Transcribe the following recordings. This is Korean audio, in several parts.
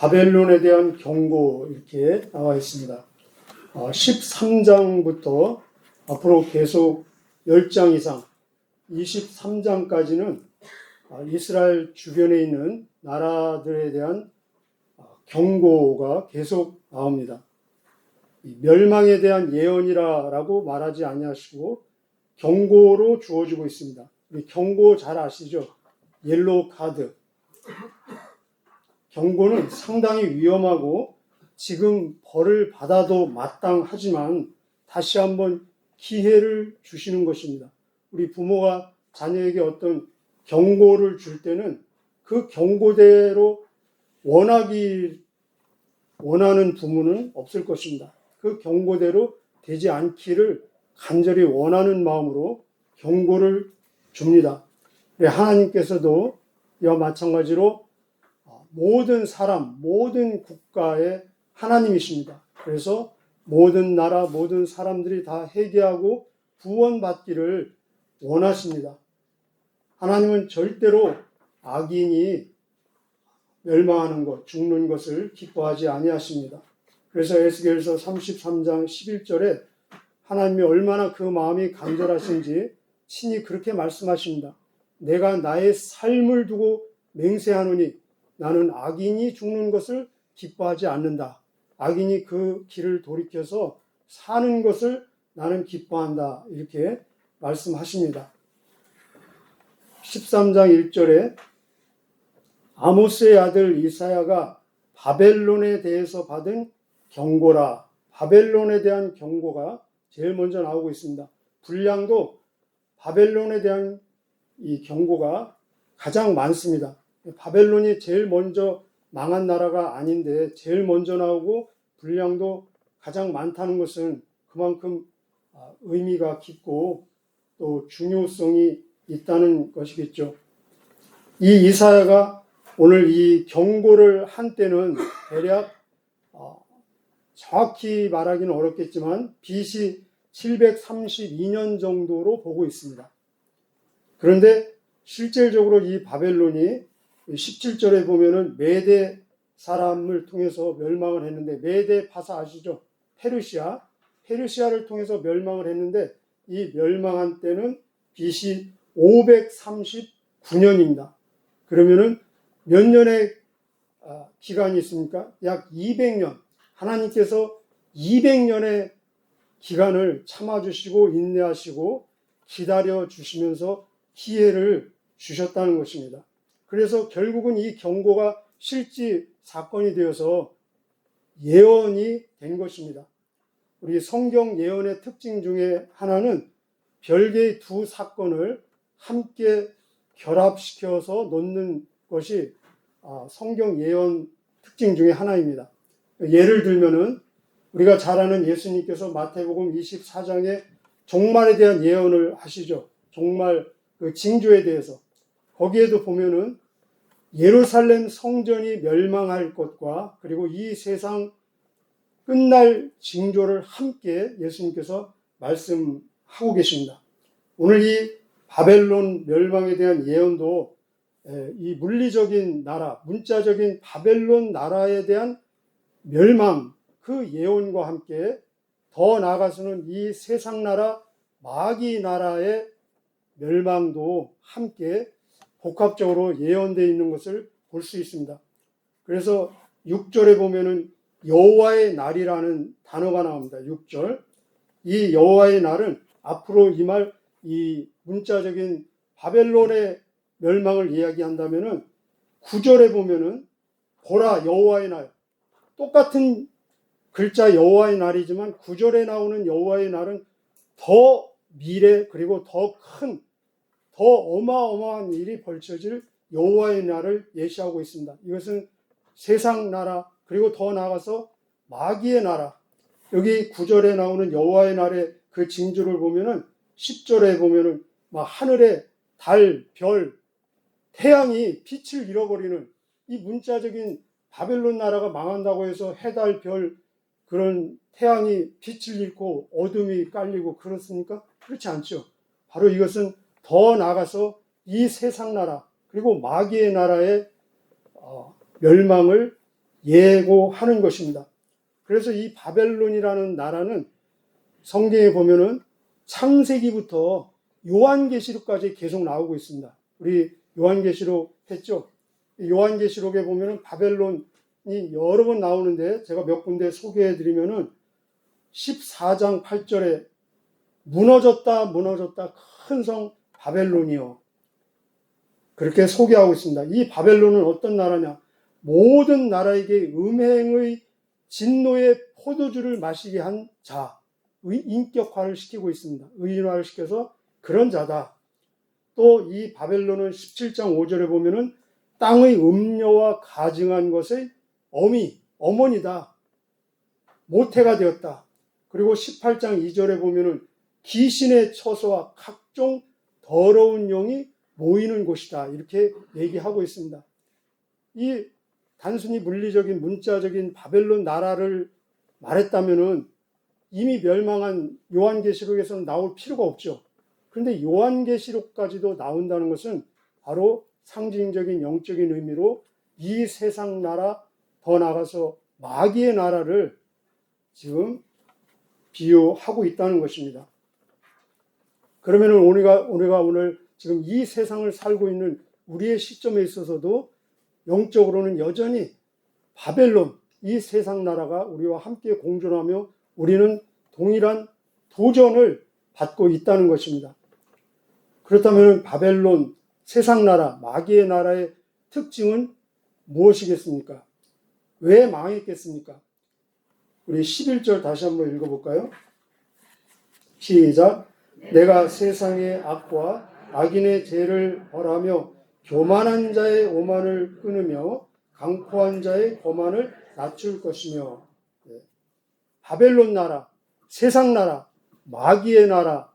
바벨론에 대한 경고 이렇게 나와 있습니다. 13장부터 앞으로 계속 10장 이상 23장까지는 이스라엘 주변에 있는 나라들에 대한 경고가 계속 나옵니다. 멸망에 대한 예언이라고 말하지 아니하시고 경고로 주어지고 있습니다. 경고 잘 아시죠? 옐로우 카드. 경고는 상당히 위험하고 지금 벌을 받아도 마땅하지만 다시 한번 기회를 주시는 것입니다. 우리 부모가 자녀에게 어떤 경고를 줄 때는 그 경고대로 원하는 부모는 없을 것입니다. 그 경고대로 되지 않기를 간절히 원하는 마음으로 경고를 줍니다. 하나님께서도 이와 마찬가지로 모든 사람, 모든 국가의 하나님이십니다. 그래서 모든 나라, 모든 사람들이 다 회개하고 구원받기를 원하십니다. 하나님은 절대로 악인이 멸망하는 것, 죽는 것을 기뻐하지 아니하십니다. 그래서 에스겔서 33장 11절에 하나님이 얼마나 그 마음이 간절하신지 친히 그렇게 말씀하십니다. 내가 나의 삶을 두고 맹세하노니 나는 악인이 죽는 것을 기뻐하지 않는다. 악인이 그 길을 돌이켜서 사는 것을 나는 기뻐한다. 이렇게 말씀하십니다. 13장 1절에 아모스의 아들 이사야가 바벨론에 대해서 받은 경고라. 바벨론에 대한 경고가 제일 먼저 나오고 있습니다. 분량도 바벨론에 대한 이 경고가 가장 많습니다. 바벨론이 제일 먼저 망한 나라가 아닌데 제일 먼저 나오고 분량도 가장 많다는 것은 그만큼 의미가 깊고 또 중요성이 있다는 것이겠죠. 이 이사야가 오늘 이 경고를 한 때는 대략 정확히 말하기는 어렵겠지만 BC 732년 정도로 보고 있습니다. 그런데 실질적으로 이 바벨론이 17절에 보면은 메대 사람을 통해서 멸망을 했는데, 메대 파사 아시죠? 페르시아를 통해서 멸망을 했는데 이 멸망한 때는 BC 539년입니다. 그러면은 몇 년의 기간이 있습니까? 약 200년. 하나님께서 200년의 기간을 참아주시고 인내하시고 기다려 주시면서 기회를 주셨다는 것입니다. 그래서 결국은 이 경고가 실제 사건이 되어서 예언이 된 것입니다. 우리 성경 예언의 특징 중에 하나는 별개의 두 사건을 함께 결합시켜서 놓는 것이 성경 예언 특징 중에 하나입니다. 예를 들면은 우리가 잘 아는 예수님께서 마태복음 24장에 종말에 대한 예언을 하시죠. 종말 그 징조에 대해서. 거기에도 보면은 예루살렘 성전이 멸망할 것과 그리고 이 세상 끝날 징조를 함께 예수님께서 말씀하고 계십니다. 오늘 이 바벨론 멸망에 대한 예언도 이 물리적인 나라, 문자적인 바벨론 나라에 대한 멸망, 그 예언과 함께 더 나아가서는 이 세상 나라, 마귀 나라의 멸망도 함께 복합적으로 예언되어 있는 것을 볼 수 있습니다. 그래서 6절에 보면은 여호와의 날이라는 단어가 나옵니다. 6절. 이 여호와의 날은 앞으로 임할 이 문자적인 바벨론의 멸망을 이야기한다면은 9절에 보면은 보라 여호와의 날. 똑같은 글자 여호와의 날이지만 9절에 나오는 여호와의 날은 더 미래 그리고 더 큰, 더 어마어마한 일이 벌쳐질 여호와의 날을 예시하고 있습니다. 이것은 세상 나라 그리고 더 나아가서 마귀의 나라. 여기 9절에 나오는 여호와의 날의 그 징조를 보면은 10절에 보면은 막 하늘에 달, 별, 태양이 빛을 잃어버리는 이 문자적인 바벨론 나라가 망한다고 해서 해, 달, 별 그런 태양이 빛을 잃고 어둠이 깔리고 그렇습니까? 그렇지 않죠. 바로 이것은 더 나아가서 이 세상 나라 그리고 마귀의 나라의 멸망을 예고하는 것입니다. 그래서 이 바벨론이라는 나라는 성경에 보면은 창세기부터 요한계시록까지 계속 나오고 있습니다. 우리 요한계시록 했죠? 요한계시록에 보면은 바벨론이 여러 번 나오는데 제가 몇 군데 소개해 드리면은 14장 8절에 무너졌다 큰 성 바벨론이요. 그렇게 소개하고 있습니다. 이 바벨론은 어떤 나라냐? 모든 나라에게 음행의 진노의 포도주를 마시게 한 자, 인격화를 시키고 있습니다. 의인화를 시켜서 그런 자다. 또 이 바벨론은 17장 5절에 보면은 땅의 음녀와 가증한 것의 어머니다. 모태가 되었다. 그리고 18장 2절에 보면은 귀신의 처소와 각종 더러운 영이 모이는 곳이다. 이렇게 얘기하고 있습니다. 이 단순히 물리적인 문자적인 바벨론 나라를 말했다면은 이미 멸망한 요한계시록에서는 나올 필요가 없죠. 그런데 요한계시록까지도 나온다는 것은 바로 상징적인 영적인 의미로 이 세상 나라, 더 나아가서 마귀의 나라를 지금 비유하고 있다는 것입니다. 그러면 우리가 오늘 지금 이 세상을 살고 있는 우리의 시점에 있어서도 영적으로는 여전히 바벨론, 이 세상 나라가 우리와 함께 공존하며 우리는 동일한 도전을 받고 있다는 것입니다. 그렇다면 바벨론, 세상 나라, 마귀의 나라의 특징은 무엇이겠습니까? 왜 망했겠습니까? 우리 11절 다시 한번 읽어볼까요? 시작. 내가 세상의 악과 악인의 죄를 벌하며 교만한 자의 오만을 끊으며 강포한 자의 거만을 낮출 것이며. 바벨론 나라, 세상 나라, 마귀의 나라,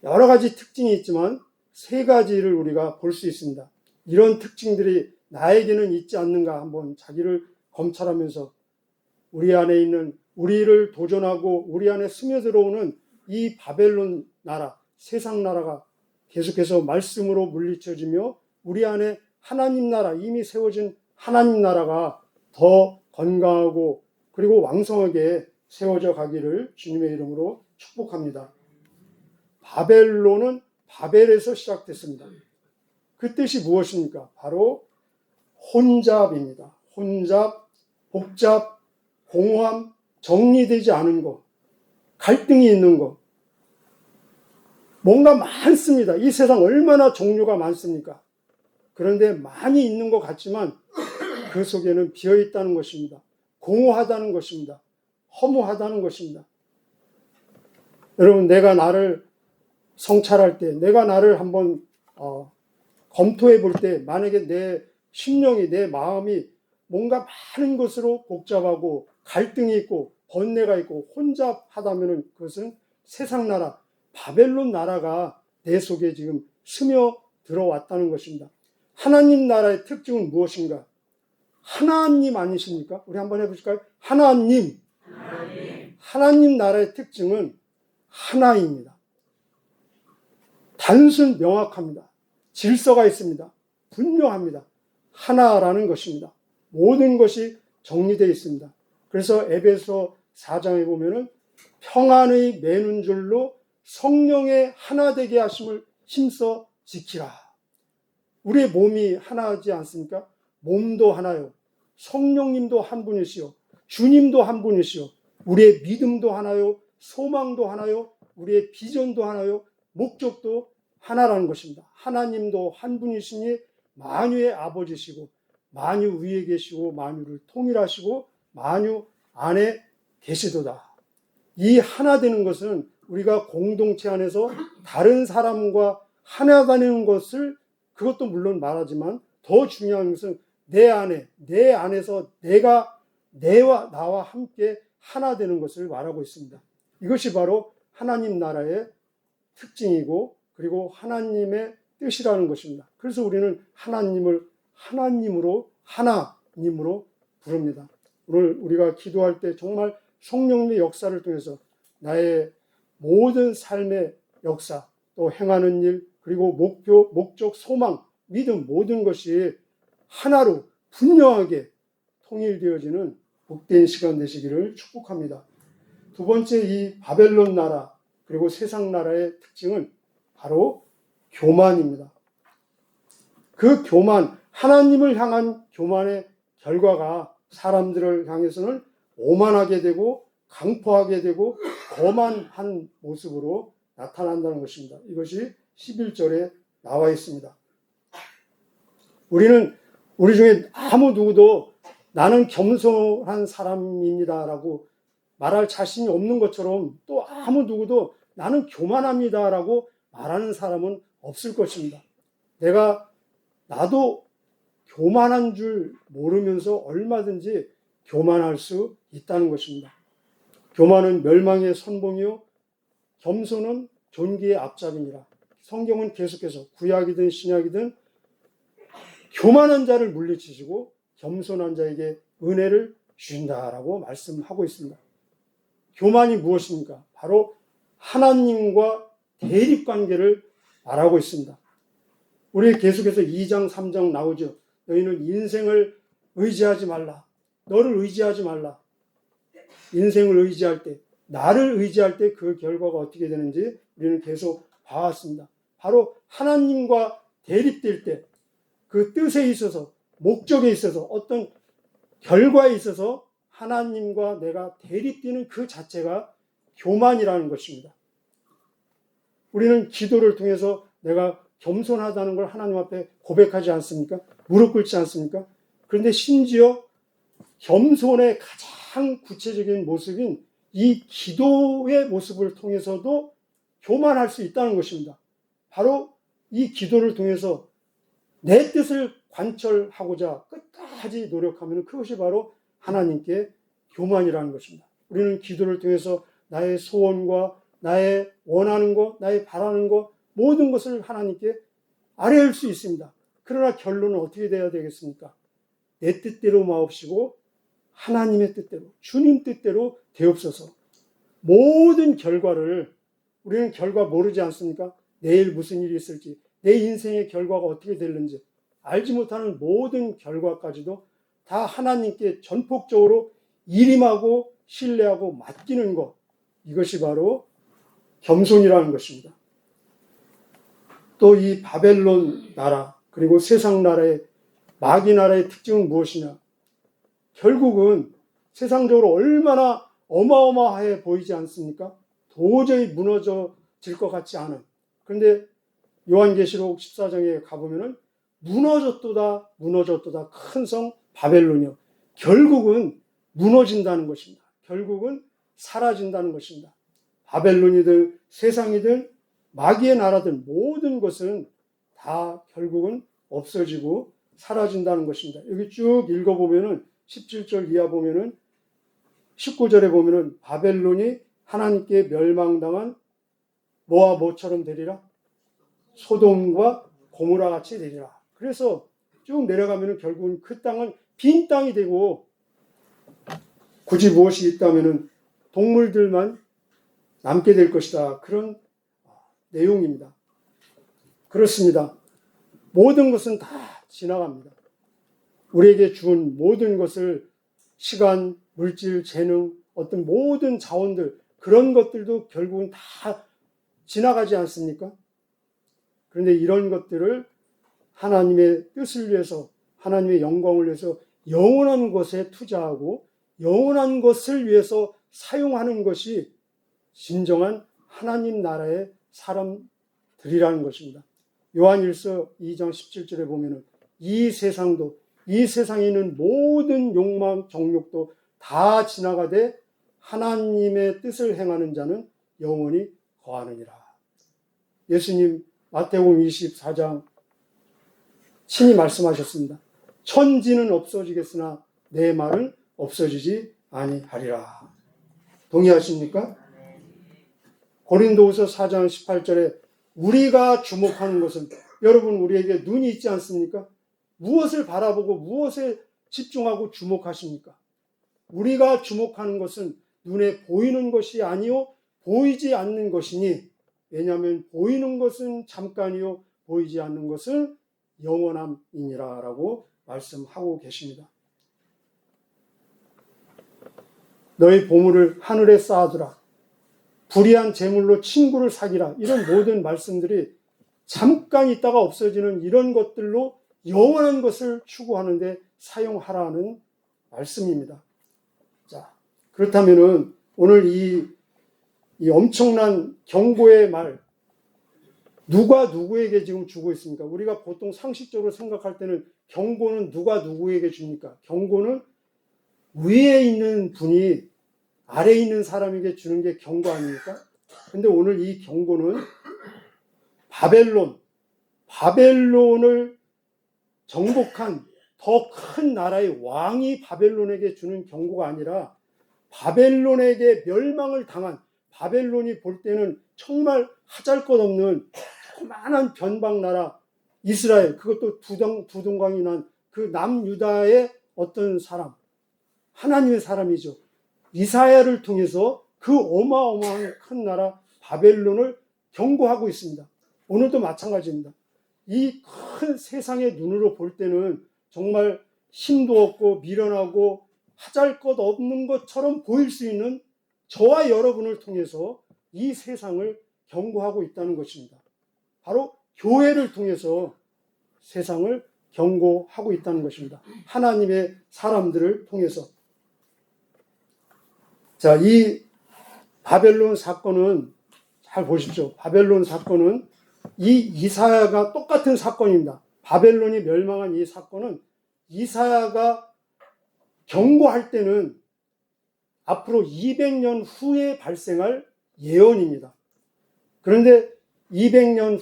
여러 가지 특징이 있지만 세 가지를 우리가 볼 수 있습니다. 이런 특징들이 나에게는 있지 않는가 한번 자기를 검찰하면서 우리 안에 있는, 우리를 도전하고 우리 안에 스며들어오는 이 바벨론 나라, 세상 나라가 계속해서 말씀으로 물리쳐지며 우리 안에 하나님 나라, 이미 세워진 하나님 나라가 더 건강하고 그리고 왕성하게 세워져 가기를 주님의 이름으로 축복합니다. 바벨론은 바벨에서 시작됐습니다. 그 뜻이 무엇입니까? 바로 혼잡입니다. 혼잡, 복잡, 공허함, 정리되지 않은 것, 갈등이 있는 것. 뭔가 많습니다. 이 세상 얼마나 종류가 많습니까? 그런데 많이 있는 것 같지만 그 속에는 비어 있다는 것입니다. 공허하다는 것입니다. 허무하다는 것입니다. 여러분, 내가 나를 성찰할 때, 내가 나를 한번 검토해 볼 때, 만약에 내 심령이, 내 마음이 뭔가 많은 것으로 복잡하고 갈등이 있고 번뇌가 있고 혼잡하다면 그것은 세상 나라, 바벨론 나라가 내 속에 지금 스며 들어왔다는 것입니다. 하나님 나라의 특징은 무엇인가? 하나님 아니십니까? 우리 한번 해보실까요? 하나님. 하나님 나라의 특징은 하나입니다. 단순 명확합니다. 질서가 있습니다. 분명합니다. 하나라는 것입니다. 모든 것이 정리되어 있습니다. 그래서 에베소 4장에 보면은 평안의 매는 줄로 성령의 하나 되게 하심을 힘써 지키라. 우리의 몸이 하나지 않습니까? 몸도 하나요. 성령님도 한 분이시요. 주님도 한 분이시요. 우리의 믿음도 하나요. 소망도 하나요. 우리의 비전도 하나요. 목적도 하나라는 것입니다. 하나님도 한 분이시니 만유의 아버지시고 만유 위에 계시고 만유를 통일하시고 만유 안에 계시도다. 이 하나 되는 것은 우리가 공동체 안에서 다른 사람과 하나 되는 것을, 그것도 물론 말하지만 더 중요한 것은 내 안에서 내가 내와 나와 함께 하나 되는 것을 말하고 있습니다. 이것이 바로 하나님 나라의 특징이고 그리고 하나님의 뜻이라는 것입니다. 그래서 우리는 하나님을 하나님으로 부릅니다. 오늘 우리가 기도할 때 정말 성령님의 역사를 통해서 나의 모든 삶의 역사, 또 행하는 일, 그리고 목표, 목적, 소망, 믿음 모든 것이 하나로 분명하게 통일되어지는 복된 시간 되시기를 축복합니다. 두 번째, 이 바벨론 나라 그리고 세상 나라의 특징은 바로 교만입니다. 그 교만, 하나님을 향한 교만의 결과가 사람들을 향해서는 오만하게 되고 강포하게 되고 거만한 모습으로 나타난다는 것입니다. 이것이 11절에 나와 있습니다. 우리 중에 아무 누구도 나는 겸손한 사람입니다라고 말할 자신이 없는 것처럼 또 아무 누구도 나는 교만합니다라고 말하는 사람은 없을 것입니다. 나도 교만한 줄 모르면서 얼마든지 교만할 수 있다는 것입니다. 교만은 멸망의 선봉이요 겸손은 존귀의 앞잡이니라. 성경은 계속해서 구약이든 신약이든 교만한 자를 물리치시고 겸손한 자에게 은혜를 주신다라고 말씀하고 있습니다. 교만이 무엇입니까? 바로 하나님과 대립관계를 말하고 있습니다. 우리 계속해서 2장 3장 나오죠. 너희는 인생을 의지하지 말라. 너를 의지하지 말라. 인생을 의지할 때, 나를 의지할 때 그 결과가 어떻게 되는지 우리는 계속 봐왔습니다. 바로 하나님과 대립될 때 그 뜻에 있어서, 목적에 있어서, 어떤 결과에 있어서 하나님과 내가 대립되는 그 자체가 교만이라는 것입니다. 우리는 기도를 통해서 내가 겸손하다는 걸 하나님 앞에 고백하지 않습니까? 무릎 꿇지 않습니까? 그런데 심지어 겸손의 가장 구체적인 모습인 이 기도의 모습을 통해서도 교만할 수 있다는 것입니다. 바로 이 기도를 통해서 내 뜻을 관철하고자 끝까지 노력하면 그것이 바로 하나님께 교만이라는 것입니다. 우리는 기도를 통해서 나의 소원과 나의 원하는 것, 나의 바라는 것, 모든 것을 하나님께 아뢰을 수 있습니다. 그러나 결론은 어떻게 되어야 되겠습니까? 내 뜻대로 마옵시고 하나님의 뜻대로, 주님 뜻대로 되옵소서. 모든 결과를, 우리는 결과 모르지 않습니까? 내일 무슨 일이 있을지, 내 인생의 결과가 어떻게 될는지 알지 못하는 모든 결과까지도 다 하나님께 전폭적으로 일임하고 신뢰하고 맡기는 것, 이것이 바로 겸손이라는 것입니다. 또 이 바벨론 나라 그리고 세상 나라의 마귀 나라의 특징은 무엇이냐? 결국은 세상적으로 얼마나 어마어마해 보이지 않습니까? 도저히 무너질 것 같지 않은. 그런데 요한계시록 14장에 가보면은 무너졌도다 큰 성 바벨론이요. 결국은 무너진다는 것입니다. 결국은 사라진다는 것입니다. 바벨론이든 세상이든 마귀의 나라든 모든 것은 다 결국은 없어지고 사라진다는 것입니다. 여기 쭉 읽어보면은 17절 이하 보면은 19절에 보면은 바벨론이 하나님께 멸망당한 뭐와 뭐처럼 되리라? 소돔과 고모라 같이 되리라. 그래서 쭉 내려가면은 결국은 그 땅은 빈 땅이 되고 굳이 무엇이 있다면은 동물들만 남게 될 것이다. 그런 내용입니다. 그렇습니다. 모든 것은 다 지나갑니다. 우리에게 준 모든 것을 시간, 물질, 재능, 어떤 모든 자원들 그런 것들도 결국은 다 지나가지 않습니까? 그런데 이런 것들을 하나님의 뜻을 위해서 하나님의 영광을 위해서 영원한 것에 투자하고 영원한 것을 위해서 사용하는 것이 진정한 하나님 나라의 사람들이라는 것입니다. 요한일서 2장 17절에 보면은 이 세상도 이 세상에 있는 모든 욕망, 정욕도 다 지나가되 하나님의 뜻을 행하는 자는 영원히 거하느니라. 예수님 마태복음 24장 친히 말씀하셨습니다. 천지는 없어지겠으나 내 말은 없어지지 아니하리라. 동의하십니까? 고린도후서 4장 18절에 우리가 주목하는 것은 여러분 우리에게 눈이 있지 않습니까? 무엇을 바라보고 무엇에 집중하고 주목하십니까? 우리가 주목하는 것은 눈에 보이는 것이 아니요 보이지 않는 것이니 왜냐하면 보이는 것은 잠깐이요 보이지 않는 것은 영원함이니라 라고 말씀하고 계십니다. 너희 보물을 하늘에 쌓아두라. 불의한 재물로 친구를 사귀라. 이런 모든 말씀들이 잠깐 있다가 없어지는 이런 것들로 영원한 것을 추구하는데 사용하라는 말씀입니다. 자, 그렇다면은 오늘 이 엄청난 경고의 말, 누가 누구에게 지금 주고 있습니까? 우리가 보통 상식적으로 생각할 때는 경고는 누가 누구에게 줍니까? 경고는 위에 있는 분이 아래에 있는 사람에게 주는 게 경고 아닙니까? 근데 오늘 이 경고는 바벨론을 정복한 더 큰 나라의 왕이 바벨론에게 주는 경고가 아니라 바벨론에게 멸망을 당한, 바벨론이 볼 때는 정말 하잘것없는 조그마한 변방나라 이스라엘, 그것도 두동강이 난 그 남유다의 어떤 사람, 하나님의 사람이죠. 이사야를 통해서 그 어마어마한 큰 나라 바벨론을 경고하고 있습니다. 오늘도 마찬가지입니다. 이 큰 세상의 눈으로 볼 때는 정말 힘도 없고 미련하고 하잘것없는 것처럼 보일 수 있는 저와 여러분을 통해서 이 세상을 경고하고 있다는 것입니다. 바로 교회를 통해서 세상을 경고하고 있다는 것입니다. 하나님의 사람들을 통해서. 자, 이 바벨론 사건은 잘 보십시오. 바벨론 사건은 이 이사야가 똑같은 사건입니다. 바벨론이 멸망한 이 사건은 이사야가 경고할 때는 앞으로 200년 후에 발생할 예언입니다. 그런데 200년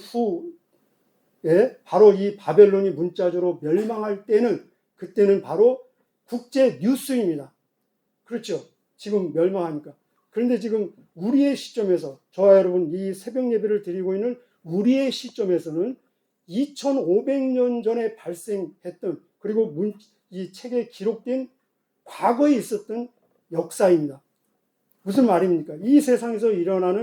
후에 바로 이 바벨론이 문자적으로 멸망할 때는, 그때는 바로 국제 뉴스입니다. 그렇죠? 지금 멸망하니까. 그런데 지금 우리의 시점에서, 저와 여러분 이 새벽 예배를 드리고 있는 우리의 시점에서는 2500년 전에 발생했던, 그리고 이 책에 기록된 과거에 있었던 역사입니다. 무슨 말입니까? 이 세상에서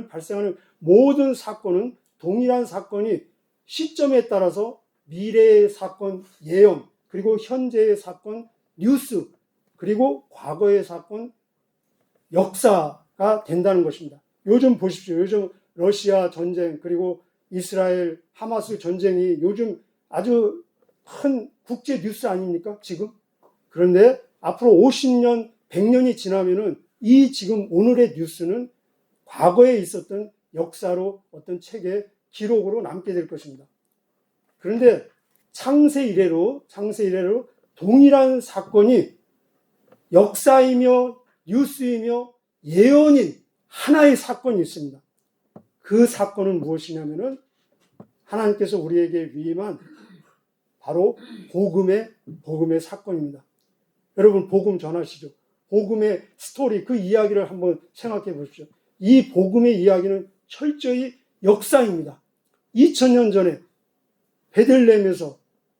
발생하는 모든 사건은, 동일한 사건이 시점에 따라서 미래의 사건 예언, 그리고 현재의 사건 뉴스, 그리고 과거의 사건 역사가 된다는 것입니다. 요즘 보십시오. 요즘 러시아 전쟁, 그리고 이스라엘 하마스 전쟁이 요즘 아주 큰 국제 뉴스 아닙니까? 지금. 그런데 앞으로 50년, 100년이 지나면은 이 지금 오늘의 뉴스는 과거에 있었던 역사로 어떤 책의 기록으로 남게 될 것입니다. 그런데 창세 이래로 동일한 사건이 역사이며 뉴스이며 예언인 하나의 사건이 있습니다. 그 사건은 무엇이냐면은 하나님께서 우리에게 위임한 바로 복음의 사건입니다. 여러분 복음 전하시죠. 복음의 스토리, 그 이야기를 한번 생각해 보십시오. 이 복음의 이야기는 철저히 역사입니다. 2000년 전에 베들레헴에서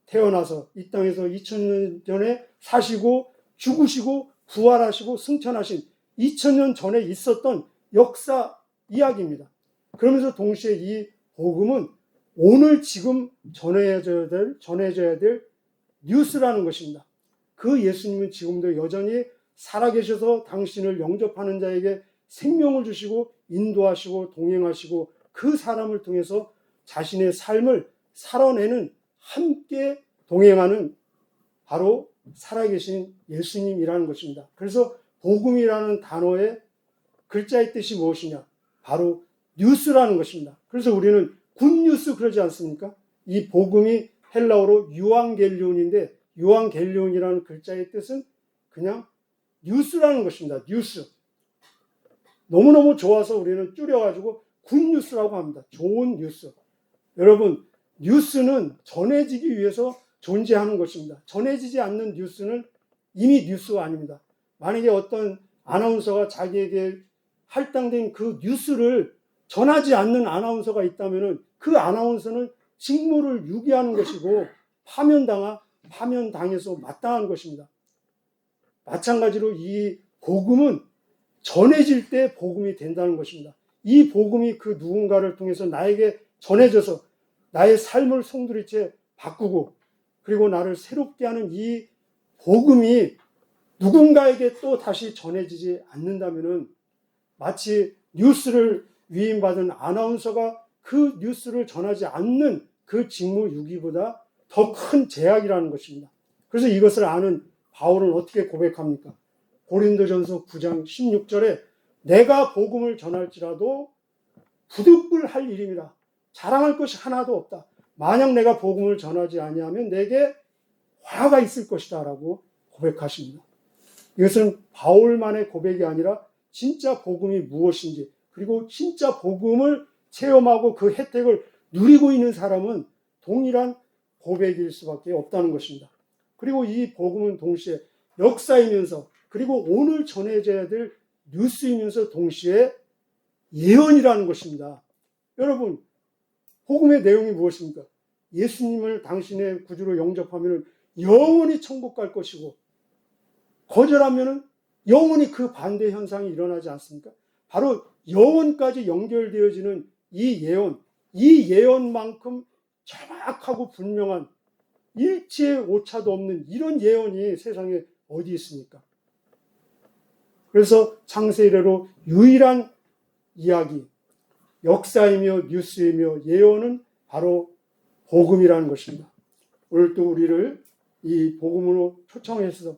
태어나서 이 땅에서 2000년 전에 사시고 죽으시고 부활하시고 승천하신 2000년 전에 있었던 역사 이야기입니다. 그러면서 동시에 이 복음은 오늘 지금 전해져야 될 뉴스라는 것입니다. 그 예수님은 지금도 여전히 살아계셔서 당신을 영접하는 자에게 생명을 주시고 인도하시고 동행하시고 그 사람을 통해서 자신의 삶을 살아내는, 함께 동행하는 바로 살아계신 예수님이라는 것입니다. 그래서 복음이라는 단어의 글자의 뜻이 무엇이냐? 바로 뉴스라는 것입니다. 그래서 우리는 굿뉴스 그러지 않습니까? 이 복음이 헬라어로 유앙겔리온인데, 유앙겔리온이라는 글자의 뜻은 그냥 뉴스라는 것입니다. 뉴스. 너무너무 좋아서 우리는 줄여가지고 굿뉴스라고 합니다. 좋은 뉴스. 여러분, 뉴스는 전해지기 위해서 존재하는 것입니다. 전해지지 않는 뉴스는 이미 뉴스가 아닙니다. 만약에 어떤 아나운서가 자기에게 할당된 그 뉴스를 전하지 않는 아나운서가 있다면 그 아나운서는 직무를 유기하는 것이고 파면당해서 마땅한 것입니다. 마찬가지로 이 복음은 전해질 때 복음이 된다는 것입니다. 이 복음이 그 누군가를 통해서 나에게 전해져서 나의 삶을 송두리째 바꾸고 그리고 나를 새롭게 하는 이 복음이 누군가에게 또 다시 전해지지 않는다면은 마치 뉴스를 위임받은 아나운서가 그 뉴스를 전하지 않는 그 직무 유기보다 더 큰 제약이라는 것입니다. 그래서 이것을 아는 바울은 어떻게 고백합니까? 고린도전서 9장 16절에 내가 복음을 전할지라도 부득불할 일입니다. 자랑할 것이 하나도 없다. 만약 내가 복음을 전하지 아니하면 내게 화가 있을 것이다 라고 고백하십니다. 이것은 바울만의 고백이 아니라 진짜 복음이 무엇인지, 그리고 진짜 복음을 체험하고 그 혜택을 누리고 있는 사람은 동일한 고백일 수밖에 없다는 것입니다. 그리고 이 복음은 동시에 역사이면서, 그리고 오늘 전해져야 될 뉴스이면서 동시에 예언이라는 것입니다. 여러분, 복음의 내용이 무엇입니까? 예수님을 당신의 구주로 영접하면 영원히 천국 갈 것이고, 거절하면 영원히 그 반대 현상이 일어나지 않습니까? 바로 영원까지 연결되어지는 이 예언만큼 정확하고 분명한 일치의 오차도 없는 이런 예언이 세상에 어디 있습니까? 그래서 창세 이래로 유일한 이야기, 역사이며 뉴스이며 예언은 바로 복음이라는 것입니다. 오늘 또 우리를 이 복음으로 초청해서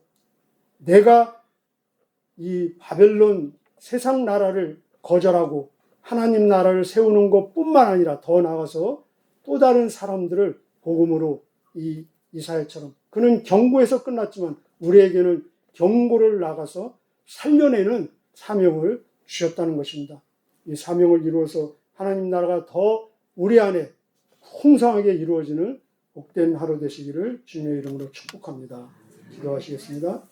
내가 이 바벨론 세상 나라를 거절하고 하나님 나라를 세우는 것뿐만 아니라 더 나아가서 또 다른 사람들을 복음으로 이 이사야처럼, 그는 경고에서 끝났지만 우리에게는 경고를 나가서 살려내는 사명을 주셨다는 것입니다. 이 사명을 이루어서 하나님 나라가 더 우리 안에 풍성하게 이루어지는 복된 하루 되시기를 주님의 이름으로 축복합니다. 기도하시겠습니다.